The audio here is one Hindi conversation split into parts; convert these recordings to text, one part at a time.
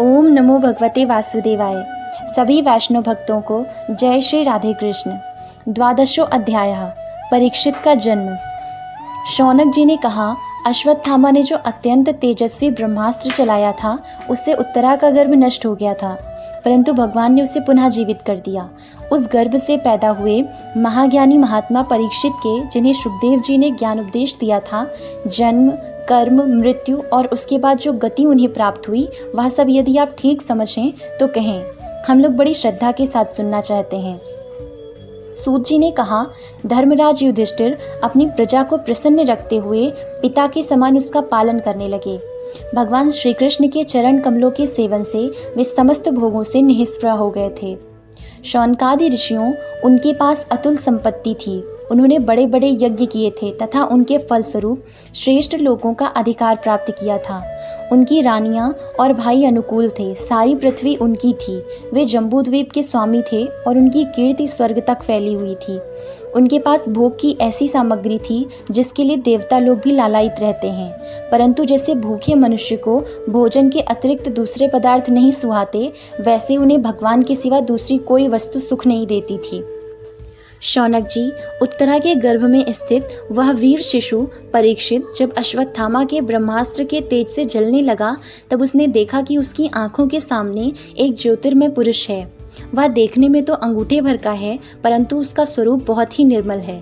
ओम नमो भगवते वासुदेवाय। सभी वैष्णव भक्तों को जय श्री राधे कृष्ण। द्वादशो अध्यायः परीक्षित का जन्म। शौनक जी ने कहा, अश्वत्थामा ने जो अत्यंत तेजस्वी ब्रह्मास्त्र चलाया था उससे उत्तरा का गर्भ नष्ट हो गया था, परंतु भगवान ने उसे पुनः जीवित कर दिया। उस गर्भ से पैदा हुए महाज्ञानी महात्मा परीक्षित के, जिन्हें सुखदेव जी ने ज्ञान उपदेश दिया था, जन्म, कर्म, मृत्यु और उसके बाद जो गति उन्हें प्राप्त हुई, वह सब यदि आप ठीक समझें तो कहें। हम लोग बड़ी श्रद्धा के साथ सुनना चाहते हैं। सूत जी ने कहा, धर्मराज युधिष्ठिर अपनी प्रजा को प्रसन्न रखते हुए पिता के समान उसका पालन करने लगे। भगवान श्री कृष्ण के चरण कमलों के सेवन से वे समस्त भोगों से निःस्पृह हो गए थे। शौनकादि ऋषियों, उनके पास अतुल संपत्ति थी। उन्होंने बड़े बड़े यज्ञ किए थे तथा उनके फलस्वरूप श्रेष्ठ लोगों का अधिकार प्राप्त किया था। उनकी रानियां और भाई अनुकूल थे। सारी पृथ्वी उनकी थी। वे जम्बूद्वीप के स्वामी थे और उनकी कीर्ति स्वर्ग तक फैली हुई थी। उनके पास भोग की ऐसी सामग्री थी जिसके लिए देवता लोग भी लालायित रहते हैं, परंतु जैसे भूखे मनुष्य को भोजन के अतिरिक्त दूसरे पदार्थ नहीं सुहाते, वैसे उन्हें भगवान के सिवा दूसरी कोई वस्तु सुख नहीं देती थी। शौनक जी, उत्तरा के गर्भ में स्थित वह वीर शिशु परीक्षित जब अश्वत्थामा के ब्रह्मास्त्र के तेज से जलने लगा, तब उसने देखा कि उसकी आंखों के सामने एक ज्योतिर्मय पुरुष है। वह देखने में तो अंगूठे भर का है, परंतु उसका स्वरूप बहुत ही निर्मल है।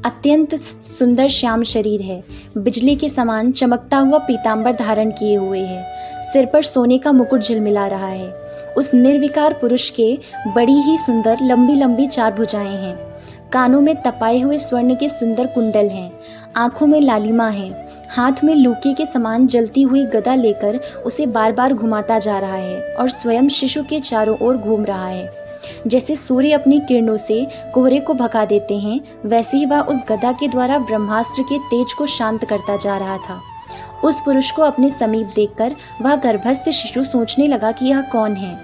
अत्यंत सुंदर श्याम शरीर है। बिजली के समान चमकता हुआ पीतांबर धारण किए हुए है। सिर पर सोने का मुकुट झिलमिला रहा है। उस निर्विकार पुरुष के बड़ी ही सुंदर लंबी लंबी 4 भुजाएं हैं। कानों में तपाए हुए स्वर्ण के सुंदर कुंडल हैं। आंखों में लालिमा है। हाथ में लूके के समान जलती हुई गदा लेकर उसे बार बार घुमाता जा रहा है और स्वयं शिशु के चारों ओर घूम रहा है। जैसे सूर्य अपनी किरणों से कोहरे को भगा देते हैं, वैसे ही वह उस गदा के द्वारा ब्रह्मास्त्र के तेज को शांत करता जा रहा था। उस पुरुष को अपने समीप देखकर वह गर्भस्थ शिशु सोचने लगा कि यह कौन है।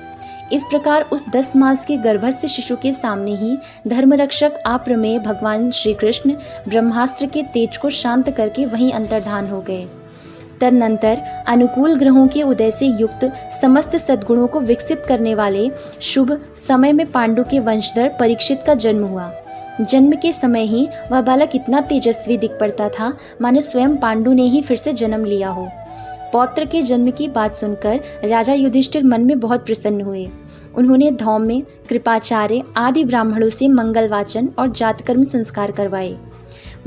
इस प्रकार उस 10 मास के गर्भस्थ शिशु के सामने ही धर्मरक्षक अप्रमेय भगवान श्री कृष्ण ब्रह्मास्त्र के तेज को शांत करके वहीं अंतर्धान हो गए। तदनंतर अनुकूल ग्रहों के उदय से युक्त समस्त सद्गुणों को विकसित करने वाले शुभ समय में पांडु के वंशधर परीक्षित का जन्म हुआ। जन्म के समय ही वह बालक इतना तेजस्वी दिख पड़ता था मानो स्वयं पांडु ने ही फिर से जन्म लिया हो। पौत्र के जन्म की बात सुनकर राजा युधिष्ठिर मन में बहुत प्रसन्न हुए। उन्होंने धौम्य, कृपाचार्य आदि ब्राह्मणों से मंगल वाचन और जातकर्म संस्कार करवाए।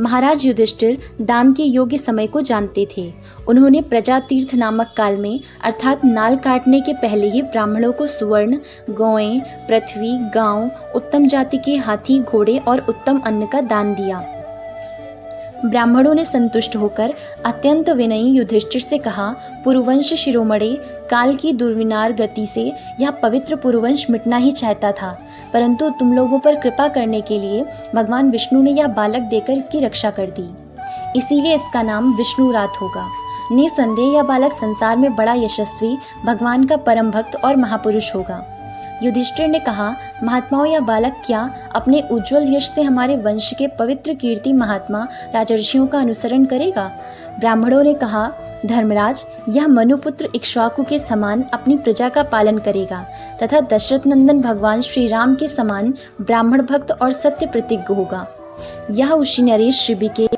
महाराज युधिष्ठिर दान के योग्य समय को जानते थे। उन्होंने प्रजा तीर्थ नामक काल में, अर्थात नाल काटने के पहले ही ब्राह्मणों को सुवर्ण, गौएं, पृथ्वी, गांव, उत्तम जाति के हाथी, घोड़े और उत्तम अन्न का दान दिया। ब्राह्मणों ने संतुष्ट होकर अत्यंत विनयी युधिष्ठिर से कहा, पुरुवंश शिरोमणे, काल की दुर्विनार गति से यह पवित्र पुरुवंश मिटना ही चाहता था, परंतु तुम लोगों पर कृपा करने के लिए भगवान विष्णु ने यह बालक देकर इसकी रक्षा कर दी। इसीलिए इसका नाम विष्णुरात होगा। निसंदेह यह बालक संसार में बड़ा यशस्वी, भगवान का परम भक्त और महापुरुष होगा। युधिष्ठिर ने कहा, महात्माओं, यह बालक क्या अपने उज्जवल यश से हमारे वंश के पवित्र कीर्ति महात्मा राजर्षियों का अनुसरण करेगा? ब्राह्मणों ने कहा, धर्मराज, यह मनुपुत्र इक्ष्वाकु के समान अपनी प्रजा का पालन करेगा तथा दशरथ नंदन भगवान श्री राम के समान ब्राह्मण भक्त और सत्य प्रतिज्ञ होगा। यह उसी नरेश शिबी के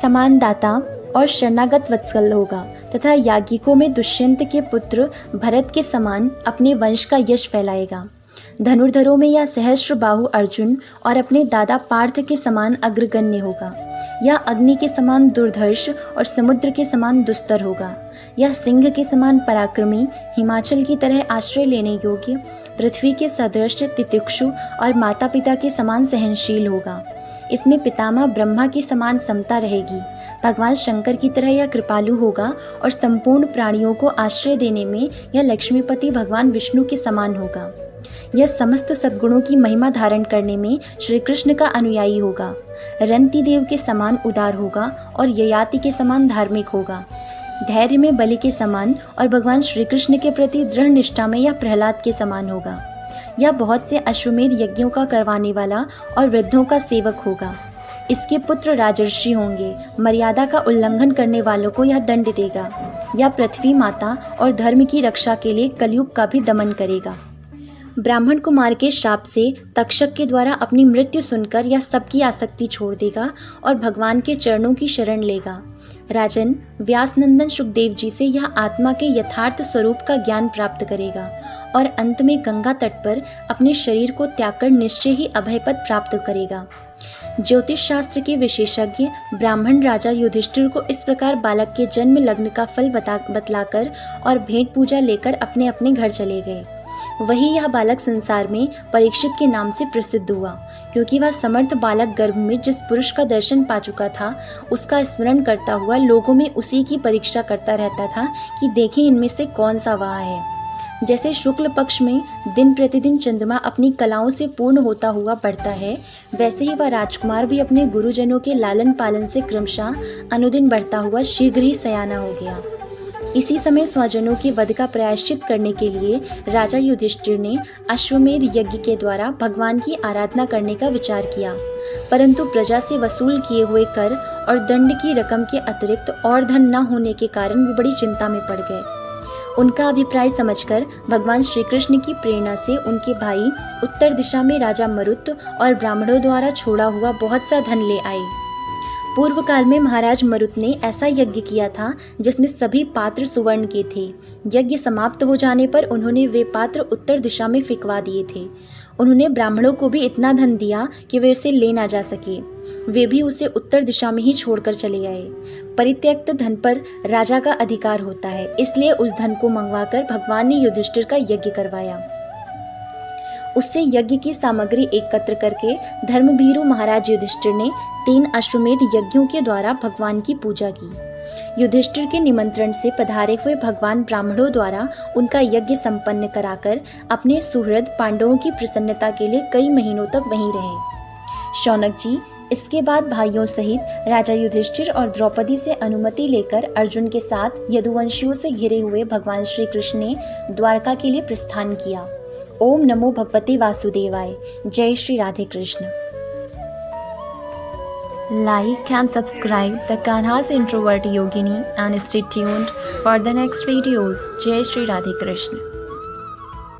समान दाता और शरणागत वत्सल होगा तथा याज्ञिकों में दुष्यंत के पुत्र भरत के समान अपने वंश का यश फैलाएगा। धनुर्धरों में यह सहस्र बाहु अर्जुन और अपने दादा पार्थ के समान अग्रगण्य होगा। यह अग्नि के समान दुर्धर्ष और समुद्र के समान दुस्तर होगा। यह सिंह के समान पराक्रमी, हिमाचल की तरह आश्रय लेने योग्य, पृथ्वी के सदृश तितिक्षु और माता पिता के समान सहनशील होगा। इसमें पितामह ब्रह्मा की समान समता रहेगी। भगवान शंकर की तरह यह कृपालु होगा और संपूर्ण प्राणियों को आश्रय देने में यह लक्ष्मीपति भगवान विष्णु के समान होगा। यह समस्त सद्गुणों की महिमा धारण करने में श्री कृष्ण का अनुयायी होगा। रंति देव के समान उदार होगा और ययाति के समान धार्मिक होगा। धैर्य में बलि के समान और भगवान श्री कृष्ण के प्रति दृढ़ निष्ठा में यह प्रहलाद के समान होगा। यह बहुत से अश्वमेध यज्ञों का करवाने वाला और वृद्धों का सेवक होगा। इसके पुत्र राजर्षि होंगे। मर्यादा का उल्लंघन करने वालों को यह दंड देगा। यह पृथ्वी माता और धर्म की रक्षा के लिए कलयुग का भी दमन करेगा। ब्राह्मण कुमार के शाप से तक्षक के द्वारा अपनी मृत्यु सुनकर यह सबकी आसक्ति छोड़ देगा और भगवान के चरणों की शरण लेगा। राजन, व्यासनंदन सुखदेव जी से यह आत्मा के यथार्थ स्वरूप का ज्ञान प्राप्त करेगा और अंत में गंगा तट पर अपने शरीर को त्याग कर निश्चय ही अभय पद प्राप्त करेगा। ज्योतिष शास्त्र के विशेषज्ञ ब्राह्मण राजा युधिष्ठिर को इस प्रकार बालक के जन्म लग्न का फल बतलाकर और भेंट पूजा लेकर अपने अपने घर चले गए। वही यह बालक संसार में परीक्षित के नाम से प्रसिद्ध हुआ, क्योंकि वह समर्थ बालक गर्भ में जिस पुरुष का दर्शन पा चुका था उसका स्मरण करता हुआ लोगों में उसी की परीक्षा करता रहता था कि देखें इनमें से कौन सा वह है। जैसे शुक्ल पक्ष में दिन प्रतिदिन चंद्रमा अपनी कलाओं से पूर्ण होता हुआ बढ़ता है, वैसे ही वह राजकुमार भी अपने गुरुजनों के लालन पालन से क्रमशः अनुदिन बढ़ता हुआ शीघ्र ही सयाना हो गया। इसी समय स्वजनों के वध का प्रायश्चित करने के लिए राजा युधिष्ठिर ने अश्वमेध यज्ञ के द्वारा भगवान की आराधना करने का विचार किया, परंतु प्रजा से वसूल किए हुए कर और दंड की रकम के अतिरिक्त और धन न होने के कारण वे बड़ी चिंता में पड़ गए। उनका अभिप्राय समझकर भगवान श्री कृष्ण की प्रेरणा से उनके भाई उत्तर दिशा में राजा मरुत और ब्राह्मणों द्वारा छोड़ा हुआ बहुत सा धन ले आए। पूर्व काल में महाराज मरुत ने ऐसा यज्ञ किया था जिसमें सभी पात्र सुवर्ण के थे। यज्ञ समाप्त हो जाने पर उन्होंने वे पात्र उत्तर दिशा में फिकवा दिए थे। उन्होंने ब्राह्मणों को भी इतना धन दिया कि वे उसे ले ना जा सके। वे भी उसे उत्तर दिशा में ही छोड़कर चले आए। परित्यक्त धन पर राजा का अधिकार होता है, इसलिए उस धन को मंगवाकर भगवान ने युधिष्ठिर का यज्ञ करवाया। उससे यज्ञ की सामग्री एकत्र करके धर्मभीरु महाराज युधिष्ठिर ने 3 अश्वमेध यज्ञों के द्वारा भगवान की पूजा की। युधिष्ठिर के निमंत्रण से पधारे हुए भगवान ब्राह्मणों द्वारा उनका यज्ञ संपन्न कराकर अपने सुहृद पांडवों की प्रसन्नता के लिए कई महीनों तक वहीं रहे। शौनक जी इसके बाद भाइयों सहित राजा युधिष्ठिर और द्रौपदी से अनुमति लेकर अर्जुन के साथ यदुवंशियों से घिरे हुए भगवान श्री कृष्ण ने द्वारका के लिए प्रस्थान किया। ओम नमो भगवते वासुदेवाय। जय Shri Radhe Krishna. Like and subscribe the Kanha's Introvert Yogini and stay tuned for the next videos. Jai Shri Radhe Krishna.